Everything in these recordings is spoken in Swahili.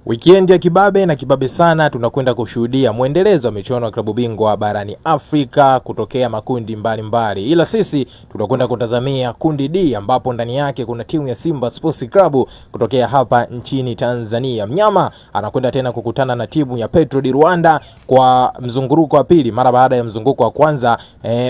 Weekend ya kibabe na kibabe sana, tunakwenda kushuhudia muendelezo wa michuano ya klabu bingwa barani Afrika kutokea makundi mbalimbali. Ila sisi tunakwenda kutazamia kundi D ambapo ndani yake kuna timu ya Simba Sports Club kutokea hapa nchini Tanzania. Mnyama anakwenda tena kukutana na timu ya Petro di Rwanda kwa mzunguruko wa pili mara baada ya mzunguko wa kwanza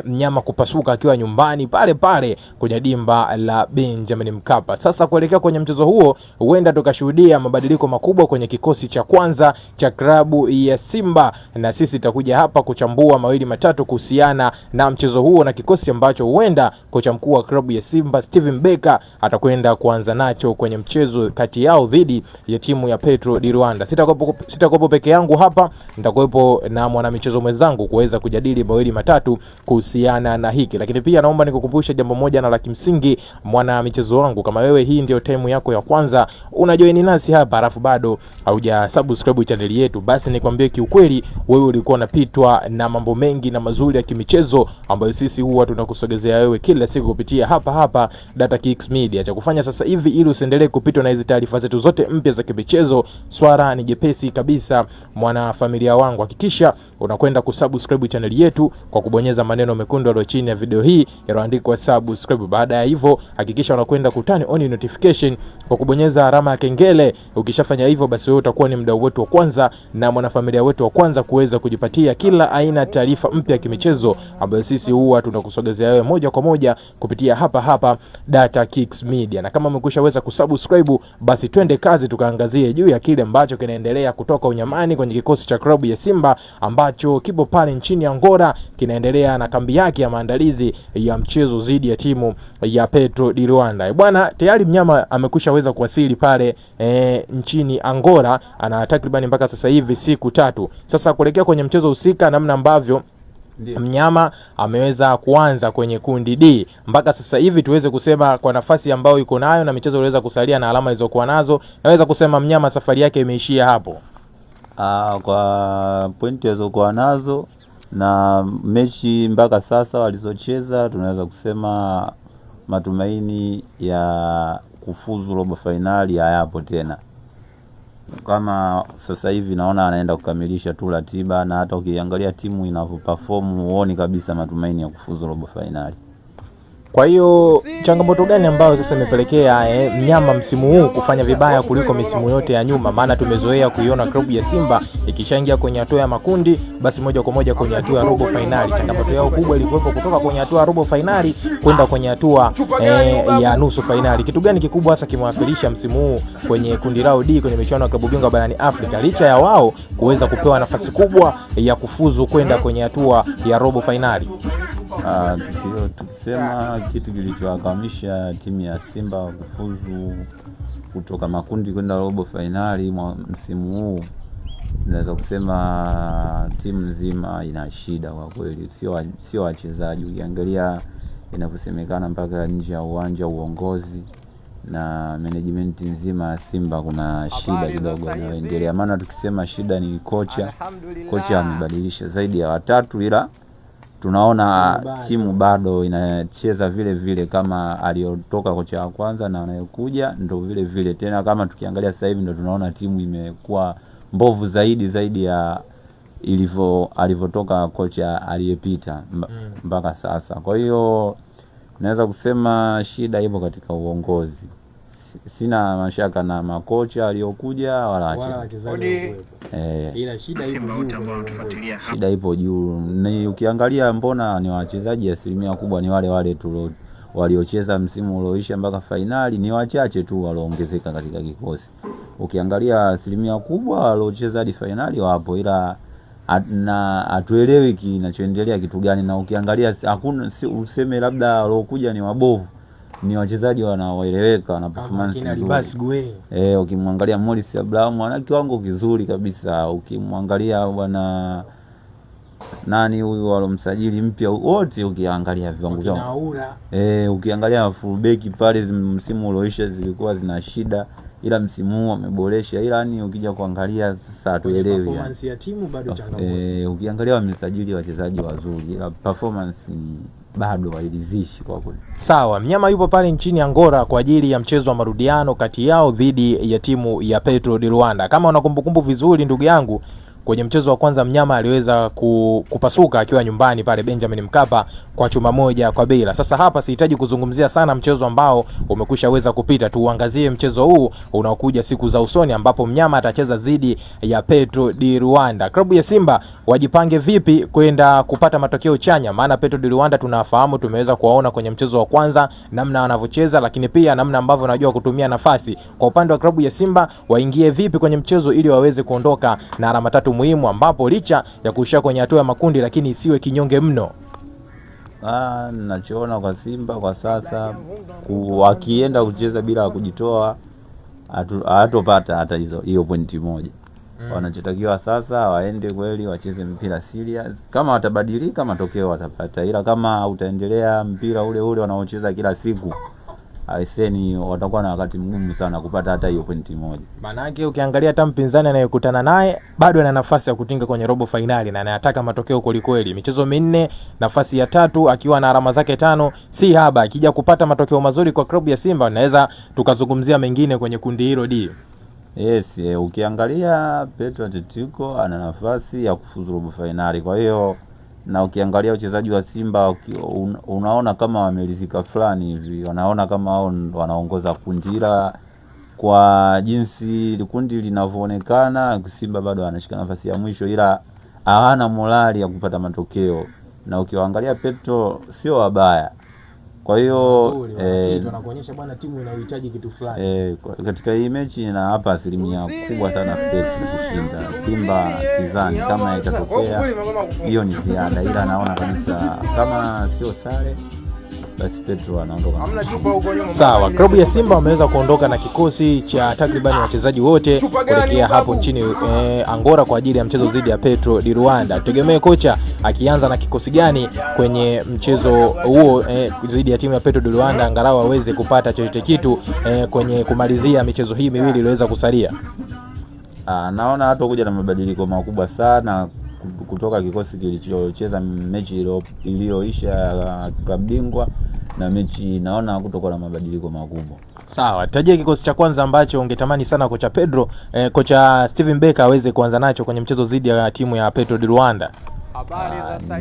Mnyama kupasuka akiwa nyumbani pale pale kwenye dimba la Benjamin Mkapa. Sasa kuelekea kwenye mchezo huo, huenda tukashuhudia mabadiliko makubwa kwenye kikosi cha kwanza cha klabu ya Simba, na sisi tutakuja hapa kuchambua mawili matatu kuhusiana na mchezo huo na kikosi ambacho huenda kocha mkuu wa klabu ya Simba Steven Becker atakwenda kuanza nacho kwenye mchezo kati yao dhidi ya timu ya Petro di Rwanda. Sitakuwepo peke yangu hapa, nitakuwepo na mwanamichezo mwenzangu kuweza kujadili mawili matatu kuhusiana na hiki. Lakini pia naomba nikukumbushe jambo moja na la kimsingi, mwanamichezo wangu, kama wewe hii ndio time yako ya kwanza unajoin nasi hapa alafu bado hauja subscribe channel yetu, basi nikwambie kiukweli wewe ulikuwa unapitwa na mambo mengi na mazuri ya kimichezo ambayo sisi huwa tunakusogezea wewe kila siku kupitia hapa DataKicks Media. Cha kufanya sasa hivi ili usiendelee kupitwa na hizo taarifa zetu zote mpya za kimichezo, swala ni jepesi kabisa mwana familia wangu, hakikisha unakwenda kusubscribe channel yetu kwa kubonyeza maneno mekundu yaliyo chini ya video hii yaliyoandikwa subscribe. Baada ya hivyo hakikisha unakwenda kutani on notification kwa kubonyeza alama ya kengele. Ukishafanya hivyo, basi wewe utakuwa ni mdau wetu wa kwanza na mwanafamilia wetu wa kwanza kuweza kujipatia kila aina taarifa mpya ya kimichezo ambayo sisi huwa tunakusogezea wewe moja kwa moja kupitia hapa DataKicks Media. Na kama umekushaweza kusubscribe, basi twende kazi tukaangazie juu ya kile ambacho kinaendelea kutoka unyamani kwenye kikosi cha klabu ya Simba ambacho kipo pale nchini Angola, kinaendelea na kambi yake ya maandalizi ya mchezo dhidi ya timu ya Petro di Rwanda. Bwana, tayari Mnyama amekushaweza kuwasili pale nchini Angola, ana takriban mpaka sasa hivi siku 3. Sasa kuelekea kwenye mchezo husika, namna ambavyo Mnyama ameweza kuanza kwenye kundi D mpaka sasa hivi, tuweze kusema kwa nafasi ambayo yuko nayo na michezo iliweza kusalia na alama alizokuwa nazo, naweza kusema Mnyama safari yake imeishia hapo. Kwa pointi alizokuwa nazo na mechi mpaka sasa walizocheza, tunaweza kusema matumaini ya kufuzu robo finali hayapo tena. Kama sasa hivi naona anaenda kukamilisha tu ratiba, na hata ukiangalia timu inavyoperform huoni kabisa matumaini ya kufuzu robo finali. Kwa hiyo changamoto gani ambayo sasa imepelekea Mnyama msimu huu kufanya vibaya kuliko misimu yote ya nyuma? Maana tumezoea kuiona klabu ya Simba ikishaingia kwenye hatua ya makundi basi moja kwa moja kwenye hatua ya robo finali. Changamoto yao kubwa ilikuwa kutoka kwenye hatua ya robo finali kwenda kwenye hatua ya nusu finali. Kitu gani kikubwa hasa kimewafilisha msimu huu kwenye kundi lao D kwenye michuano ya klabu bingwa barani Afrika, licha ya wao kuweza kupewa nafasi kubwa ya kufuzu kwenda kwenye hatua ya robo finali? Tukisema kitu kilichowakamisha timu ya Simba kufuzu kutoka makundi kwenda robo finali msimu huu, naweza kusema timu nzima ina shida kwa kweli, sio wachezaji. Ukiangalia inavyosemekana mpaka nje ya uwanja, uongozi na management nzima ya Simba kuna shida kidogo inayoendelea. Maana tukisema shida ni kocha amebadilisha zaidi ya 3, ila tunaona timu bado inacheza vile vile kama aliyotoka kocha wa kwanza na anayokuja ndo vile vile tena. Kama tukiangalia sasa hivi ndo tunaona timu imekuwa mbovu zaidi ya alivyotoka kocha aliyepita mpaka sasa. Kwa hiyo naweza kusema shida ipo katika uongozi. Sina mashaka na makocha aliyokuja wala wachezaji. Ila shida ipo juu. Ni ukiangalia mbona ni wachezaji asilimia kubwa ni wale waliocheza msimu ulioisha mpaka finali, ni wachache tu walioongezeka katika kikosi. Ukiangalia asilimia kubwa waliocheza hadi finali wapo, ila hatuelewi kinachoendelea kitu gani. Na ukiangalia hakuna useme labda waliokuja ni wabovu, ni wachezaji wanaoeleweka na performance nzuri. Ukimwangalia Morris Abraham ana kiwango kizuri kabisa. Ukimwangalia bwana nani huyu alomsajili mpya, wote ukiangalia viwango vyao. Ukiangalia fullback pale msimu ulioisha zilikuwa zina shida, ila msimu huu ameboresha. Ila ni ukija kuangalia sasa hatuelewi performance ya timu bado changamoto. Ukiangalia wamesajili wachezaji wazuri, ila performance bado hairidhishi kwa kweli. Sawa, mnyama yupo pale nchini Angola kwa ajili ya mchezo wa marudiano kati yao dhidi ya timu ya Petro di Luanda. Kama unakumbukumbu vizuri ndugu yangu, kwenye mchezo wa kwanza mnyama aliweza kupasuka akiwa nyumbani pale Benjamin Mkapa kwa chuma 1-0. Sasa hapa sihitaji kuzungumzia sana mchezo ambao umekwishaweza kupita, tuangazie mchezo huu unaokuja siku za usoni ambapo mnyama atacheza dhidi ya Petro di Luanda. Klabu ya Simba wajipange vipi kwenda kupata matokeo chanya, maana Petro di Luanda tunafahamu, tumeweza kuwaona kwenye mchezo wa kwanza namna wanavyocheza, lakini pia namna ambavyo wanajua kutumia nafasi. Kwa upande wa klabu ya Simba waingie vipi kwenye mchezo ili waweze kuondoka na alama 3 muhimu, ambapo licha ya kuishia kwenye hatua ya makundi lakini isiwe kinyonge mno? Ninachoona kwa Simba kwa sasa, wakienda kucheza bila kujitoa hatopata hata hiyo pointi moja. Wanachotakiwa sasa waende kweli wacheze mpira serious. Kama watabadilika matokeo watapata, ila kama utaendelea mpira ule ule wanaocheza kila siku, aiseni watakuwa na wakati mgumu sana kupata hata hiyo pointi moja. Maana yake ukiangalia hata mpinzani anayekutana naye bado ana nafasi ya kutinga kwenye robo finali na anayataka matokeo kweli. Michezo 4, nafasi ya 3 akiwa na alama zake 5, si haba. Akija kupata matokeo mazuri kwa klabu ya Simba naweza tukazungumzia mengine kwenye kundi hilo D. Yes, ukiangalia Petro Atletico ana nafasi ya kufuzu robo finali. Kwa hiyo na ukiangalia uchezaji wa Simba unaona kama wamelizika fulani hivi, wanaona kama wao wanaongoza kundi, ila kwa jinsi kundi linavyoonekana Simba bado anashika nafasi ya mwisho, ila hawana morali ya kupata matokeo. Na ukiangalia Petro sio wabaya. Kwa hiyo wanakuonyesha bwana timu inahitaji kitu fulani. Katika hii mechi na hapa asilimia kubwa sana Petro kushinda. Simba sidhani kama itatokea hiyo ni ziada, ila naona kabisa kama sio sare basi Petro anaondoka. Sawa, klabu ya Simba wameweza kuondoka na kikosi cha takribani wachezaji wote kuelekea hapo nchini Angola kwa ajili ya mchezo dhidi ya Petro di Luanda. Tegemee kocha akianza na kikosi gani kwenye mchezo huo dhidi ya timu ya Petro di Luanda, angalau aweze kupata chochote kitu kwenye kumalizia michezo hii miwili iliyoweza kusalia. Naona hata kuja na mabadiliko makubwa sana kutoka kikosi kilichocheza mechi iliyoisha klabu bingwa na mechi, naona kutokuwa na mabadiliko makubwa. Sawa, tajia kikosi cha kwanza ambacho ungetamani sana kocha Steven Becker aweze kuanza nacho kwenye mchezo dhidi ya timu ya Petro di Luanda.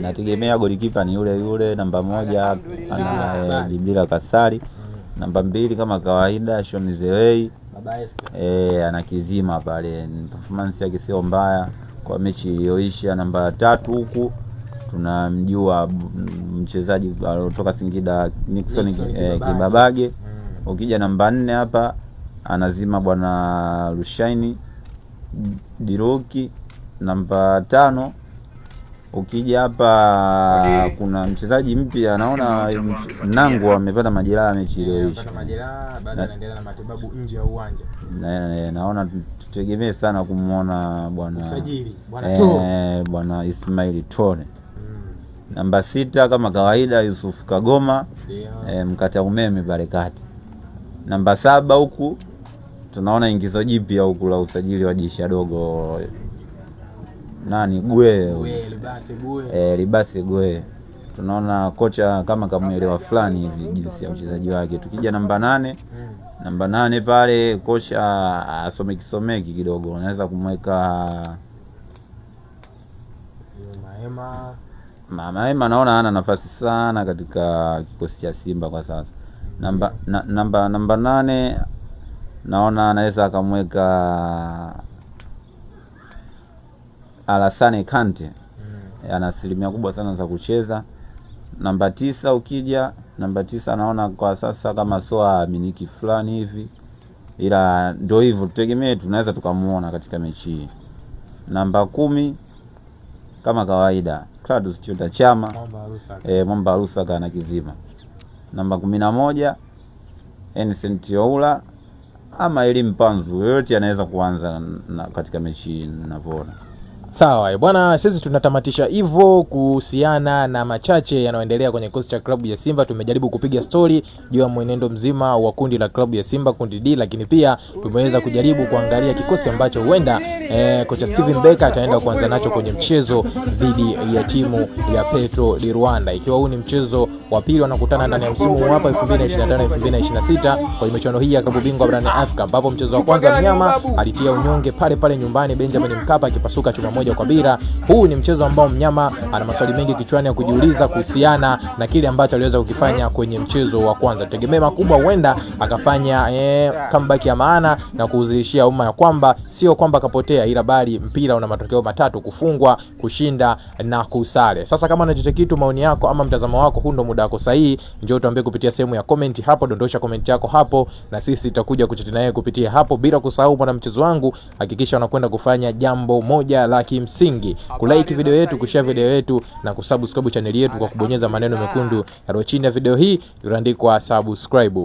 Nategemea golikipa ni yule namba 1 ana Dibila Kasari, namba 2 kama kawaida Shoni Zewei, anakizima pale, performance yake sio mbaya kwa mechi iliyoisha. Namba 3 huku tunamjua mchezaji kutoka Singida Nixon Kibabage. Ukija namba 4 hapa anazima bwana Rushaini Diroki. Namba 5 ukija hapa kuna mchezaji mpya naona Nangu amepata majeraha mechi iliyoisha. Baada anaendelea na matibabu nje ya uwanja. Naona tutegemee sana kumuona bwana Ismail Tone. Namba 6 kama kawaida Yusuf Kagoma, mkata umeme pale kati. Namba 7 huku tunaona ingizo jipya huku la usajili wa Jisha Dogo, nani Libasi Gwe. Tunaona kocha kama kamuelewa fulani hivi jinsi ya uchezaji wake. Tukija namba 8, namba 8 pale kocha asomeki kidogo, unaweza kumweka Maema. Naona hana nafasi sana katika kikosi cha Simba kwa sasa. Namba 8 naona anaweza akamweka Alassane Kante, ana asilimia kubwa sana za kucheza. Namba 9 ukija namba 9 naona kwa sasa kama soa miniki fulani hivi, ila ndio hivyo tutegemee tunaweza tukamuona katika mechi hii. Namba 10 kama kawaida Cladus Chota Chama, Mwamba Rusaka na kizima. Namba 11 Innocent Oula ama Elim Panzu, yote anaweza kuanza katika mechi ninavyoona. Sawa bwana, sisi tunatamatisha hivyo kuhusiana na machache yanayoendelea kwenye kikosi cha klabu ya Simba. Tumejaribu kupiga story juu ya mwenendo mzima wa kundi la klabu ya Simba, kundi D, lakini pia tumeweza kujaribu kuangalia kikosi ambacho huenda kocha Steven Becker ataenda kuanza nacho kwenye mchezo dhidi ya timu ya Petro di Rwanda, ikiwa huu ni mchezo wa pili wanakutana ndani ya msimu huu hapa 2025-2026 kwa michuano hii ya klabu bingwa barani Afrika, ambapo mchezo wa kwanza mnyama alitia unyonge pale pale nyumbani Benjamin Mkapa akipasuka chuma moja kwa bila. Huu ni mchezo ambao mnyama ana maswali mengi kichwani ya kujiuliza kuhusiana na kile ambacho aliweza kukifanya kwenye mchezo wa kwanza. Tegemea makubwa huenda akafanya comeback ya maana na kuuzishia umma ya kwamba sio kwamba kapotea, ila bali mpira una matokeo matatu: kufungwa, kushinda na kusare. Sasa kama unachote kitu, maoni yako ama mtazamo wako, huu ndo muda wako sahihi. Njoo tuambie kupitia sehemu ya comment hapo, dondosha comment yako hapo na sisi tutakuja kuchati naye kupitia hapo. Bila kusahau mwana mchezo wangu, hakikisha unakwenda kufanya jambo moja la kimsingi: kulike video yetu, kushare video yetu na kusubscribe channel yetu kwa kubonyeza maneno mekundu yaliyo chini ya video hii yaliyoandikwa subscribe.